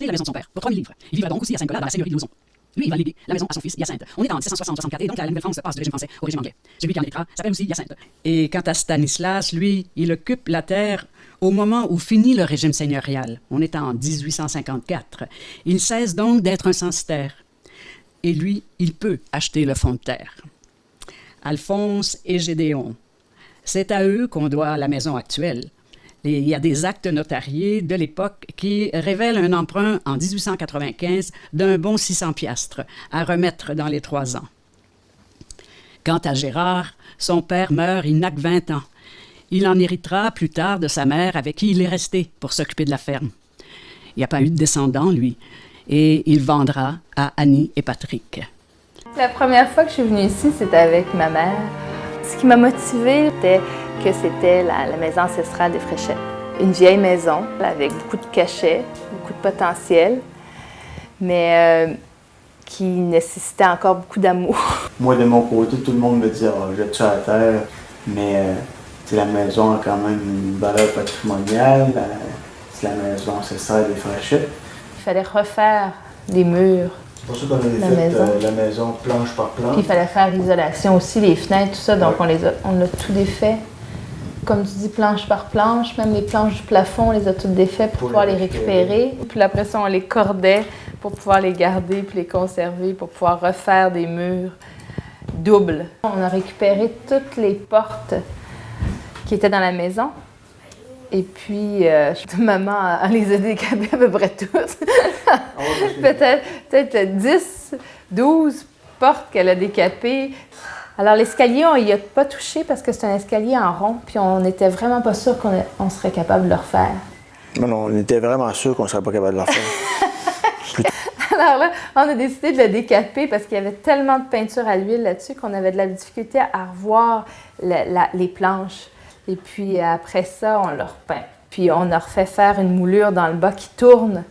acheté la maison de son père pour 3 000 livres. Il vivra donc aussi à Saint-Nicolas dans la seigneurie de Lauzon. Lui, il va léguer la maison à son fils Hyacinthe. On est en 1760-64 et donc la Nouvelle-France passe du régime français au régime anglais. Celui qui en héritera s'appelle aussi Hyacinthe. Et quant à Stanislas, lui, il occupe la terre au moment où finit le régime seigneurial. On est en 1854. Il cesse donc d'être un censitaire. Et lui, il peut acheter le fonds de terre. Alphonse et Gédéon. C'est à eux qu'on doit la maison actuelle. Il y a des actes notariés de l'époque qui révèlent un emprunt en 1895 d'un bon 600 piastres à remettre dans les 3 ans. Quant à Gérard, son père meurt, il n'a que 20 ans. Il en héritera plus tard de sa mère avec qui il est resté pour s'occuper de la ferme. Il n'y a pas eu de descendant, lui, et il vendra à Annie et Patrick. La première fois que je suis venue ici, c'était avec ma mère. Ce qui m'a motivée, c'était que c'était la maison ancestrale des Fréchettes. Une vieille maison avec beaucoup de cachets, beaucoup de potentiel, mais qui nécessitait encore beaucoup d'amour. Moi, de mon côté, tout le monde me dit « jette-tu à la terre », mais la maison a quand même une valeur patrimoniale, c'est la maison ancestrale des Fréchettes. Il fallait refaire des murs. C'est pour ça qu'on avait fait la maison planche par planche. Puis il fallait faire l'isolation aussi, les fenêtres, tout ça, donc on a tout défait. Comme tu dis, planche par planche, même les planches du plafond, on les a toutes défaites pour pouvoir les récupérer. Puis après ça, on les cordait pour pouvoir les garder puis les conserver, pour pouvoir refaire des murs doubles. On a récupéré toutes les portes qui étaient dans la maison. Et puis, maman, elle les a décapées à peu près toutes. Peut-être 10, 12 portes qu'elle a décapées. Alors, l'escalier, on n'y a pas touché parce que c'est un escalier en rond, puis on n'était vraiment pas sûr qu'on serait capable de le refaire. Non, on était vraiment sûr qu'on ne serait pas capable de le refaire. Alors là, on a décidé de le décaper parce qu'il y avait tellement de peinture à l'huile là-dessus qu'on avait de la difficulté à revoir les planches. Et puis après ça, on l'a repeint. Puis on a refait faire une moulure dans le bas qui tourne.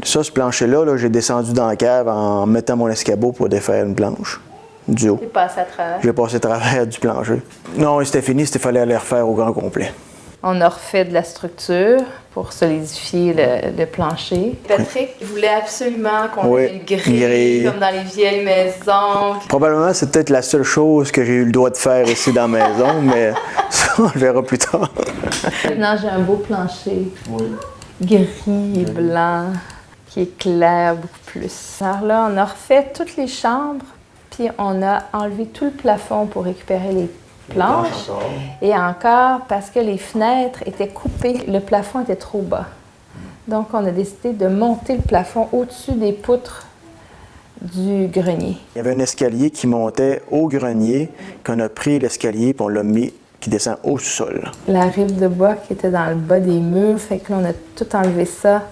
Ça, ce plancher-là, j'ai descendu dans la cave en mettant mon escabeau pour défaire une planche du haut. J'ai passé à travers. J'ai passé à travers du plancher. Non, c'était fini, il fallait aller refaire au grand complet. On a refait de la structure pour solidifier le plancher. Patrick voulait absolument qu'on ait une grille comme dans les vieilles maisons. Probablement, c'est peut-être la seule chose que j'ai eu le droit de faire ici dans la maison, mais ça, on le verra plus tard. Maintenant, j'ai un beau plancher. Gris et blanc, qui éclaire beaucoup plus. Alors là, on a refait toutes les chambres, puis on a enlevé tout le plafond pour récupérer les planches. Et encore, parce que les fenêtres étaient coupées, le plafond était trop bas. Donc, on a décidé de monter le plafond au-dessus des poutres du grenier. Il y avait un escalier qui montait au grenier, qu'on a pris l'escalier et on l'a mis, qui descend au sol. La rive de bois qui était dans le bas des murs, fait que là, on a tout enlevé ça.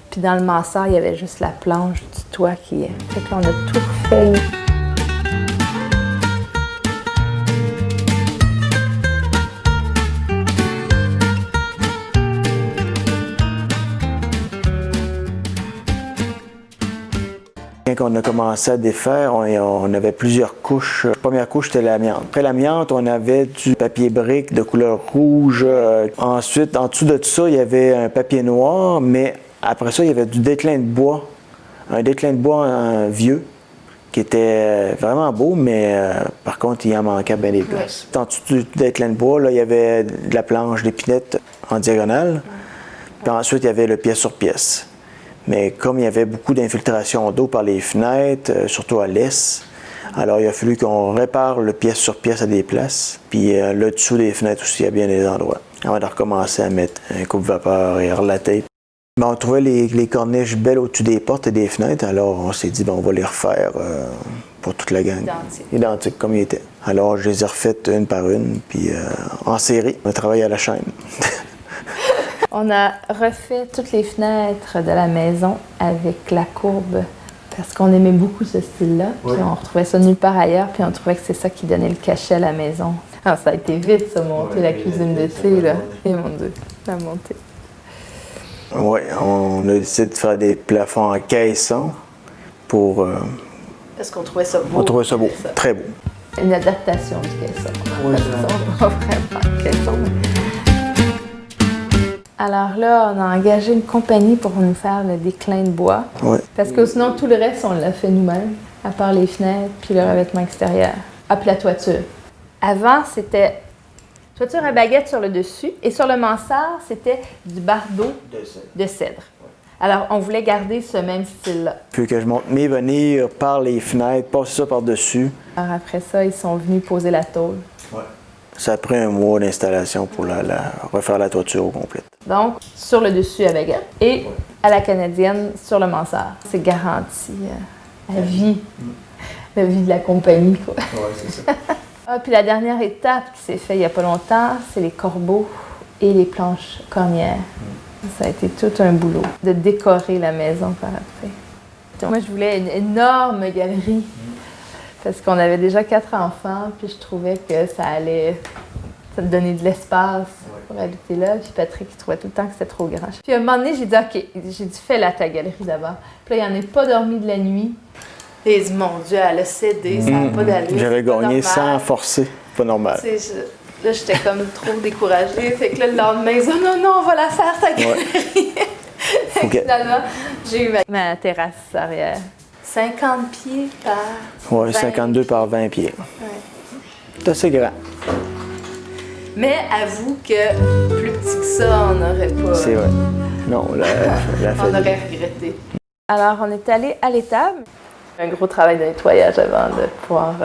Puis dans le mansard, il y avait juste la planche du toit qui... Fait que là, on a tout refait. Quand on a commencé à défaire, on avait plusieurs couches. La première couche, c'était l'amiante. Après l'amiante, on avait du papier brique de couleur rouge. Ensuite, en dessous de tout ça, il y avait un papier noir, mais après ça, il y avait du déclin de bois. Un déclin de bois vieux, qui était vraiment beau, mais par contre, il en manquait bien des places. En dessous du déclin de bois, là, il y avait de la planche d'épinette en diagonale. Puis ensuite, il y avait le pièce sur pièce. Mais comme il y avait beaucoup d'infiltration d'eau par les fenêtres, surtout à l'est, alors il a fallu qu'on répare le pièce sur pièce à des places. Puis le dessous des fenêtres aussi, à bien des endroits. Avant de recommencer à mettre un coupe-vapeur et relater. Mais on trouvait les corniches belles au-dessus des portes et des fenêtres, alors on s'est dit, on va les refaire pour toute la gang. Identiques comme ils étaient. Alors je les ai refaites une par une, puis en série. On a travaillé à la chaîne. On a refait toutes les fenêtres de la maison avec la courbe parce qu'on aimait beaucoup ce style-là. Puis on retrouvait ça nulle part ailleurs, puis on trouvait que c'est ça qui donnait le cachet à la maison. Alors ça a été vite, ça, monter la cuisine de thé, là. Et mon Dieu, la montée. Oui, on a décidé de faire des plafonds en caisson pour... Parce qu'on trouvait ça beau. On trouvait ça beau, très beau. Une adaptation du caisson. Oui, pas vraiment caisson, mais... Alors là, on a engagé une compagnie pour nous faire le déclin de bois. Ouais. Parce que sinon, tout le reste, on l'a fait nous-mêmes, à part les fenêtres puis le revêtement extérieur. Ah, puis la toiture. Avant, c'était toiture à baguette sur le dessus et sur le mansard, c'était du bardeau de cèdre. Alors, on voulait garder ce même style-là. Puis que je monte mes venir par les fenêtres, passer ça par-dessus. Alors après ça, ils sont venus poser la tôle. Ouais. Ça a pris un mois d'installation pour refaire la toiture au complet. Donc, sur le dessus à baguette et à la canadienne sur le mansard. C'est garanti à vie, la vie de la compagnie, quoi. Ouais, c'est ça. Ah, puis la dernière étape qui s'est faite il n'y a pas longtemps, c'est les corbeaux et les planches cornières. Ça a été tout un boulot de décorer la maison par après. Donc, moi, je voulais une énorme galerie parce qu'on avait déjà 4 enfants, puis je trouvais que ça allait donner de l'espace pour habiter là. Puis Patrick, il trouvait tout le temps que c'était trop grand. Puis à un moment donné, j'ai dit, OK, j'ai dit, fais-la ta galerie d'abord. Puis là, il n'en est pas dormi de la nuit. Et il dit, mon Dieu, elle a cédé, ça n'a pas d'allure. J'avais gagné sans forcer, pas normal. Là, j'étais comme trop découragée. Fait que là, le lendemain, ils disaient, non, on va la faire, ta galerie. Fait que finalement, j'ai eu ma terrasse arrière. 50 pieds par. Oui, 52 par 20 pieds. Ouais. C'est assez grand. Mais avoue que plus petit que ça, on n'aurait pas. C'est vrai. Non, on aurait regretté. Alors, on est allé à l'étable. Un gros travail de nettoyage avant de pouvoir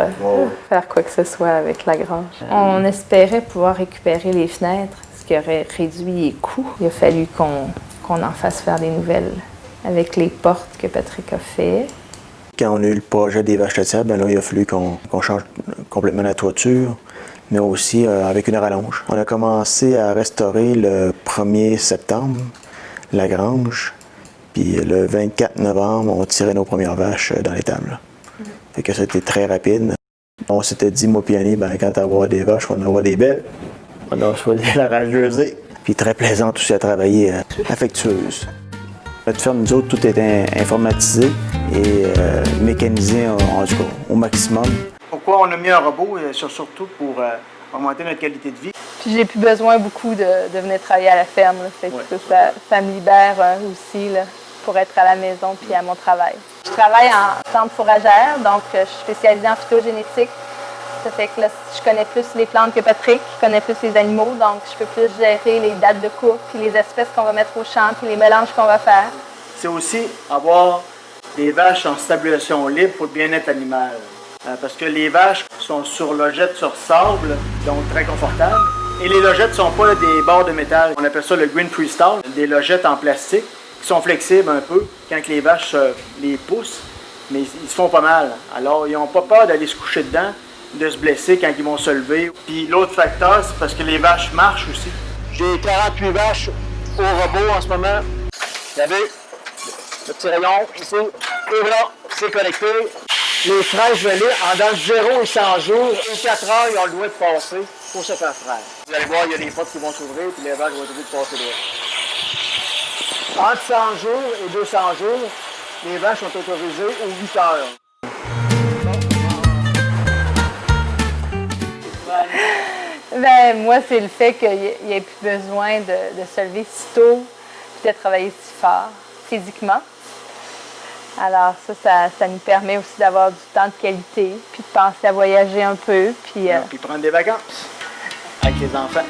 faire quoi que ce soit avec la grange. On espérait pouvoir récupérer les fenêtres, ce qui aurait réduit les coûts. Il a fallu qu'on en fasse faire des nouvelles avec les portes que Patrick a fait. Quand on a eu le projet des vaches laitières, ben là, il a fallu qu'on change complètement la toiture, mais aussi avec une rallonge. On a commencé à restaurer le 1er septembre la grange. Puis le 24 novembre, on tirait nos premières vaches dans l'étable. Fait que ça a été très rapide. On s'était dit, moi puis Annie, ben, quand on va avoir des vaches, on va avoir des belles. On a choisi la rageuse. Puis très plaisante aussi à travailler, affectueuse. Notre ferme, nous autres, tout est informatisé et mécanisé au maximum. Pourquoi on a mis un robot? Surtout pour augmenter notre qualité de vie. Puis j'ai plus besoin beaucoup de venir travailler à la ferme. Là. Fait que ça me libère aussi là, pour être à la maison puis à mon travail. Je travaille en centre fourragère, donc je suis spécialisée en phytogénétique. Ça fait que là, je connais plus les plantes que Patrick, je connais plus les animaux, donc je peux plus gérer les dates de coupe, puis les espèces qu'on va mettre au champ, puis les mélanges qu'on va faire. C'est aussi avoir des vaches en stabilisation libre pour le bien-être animal. Parce que les vaches sont sur logettes sur sable, donc très confortables. Et les logettes ne sont pas des barres de métal. On appelle ça le green freestyle, des logettes en plastique qui sont flexibles un peu quand les vaches les poussent, mais ils se font pas mal. Alors, ils n'ont pas peur d'aller se coucher dedans, de se blesser quand ils vont se lever. Puis l'autre facteur, c'est parce que les vaches marchent aussi. J'ai 48 vaches au robot en ce moment. Vous savez, le petit rayon ici, et là, c'est connecté. Les fraîches gelées, en dans 0 et 100 jours, et 4 heures, ils ont le droit de passer pour se faire fraîche. Vous allez voir, il y a des portes qui vont s'ouvrir, puis les vaches vont être obligées de passer droit. Entre 100 jours et 200 jours, les vaches sont autorisées aux 8 heures. Ben, moi, c'est le fait qu'il n'y ait plus besoin de se lever si tôt et de travailler si fort physiquement. Alors ça nous permet aussi d'avoir du temps de qualité, puis de penser à voyager un peu. Puis prendre des vacances avec les enfants.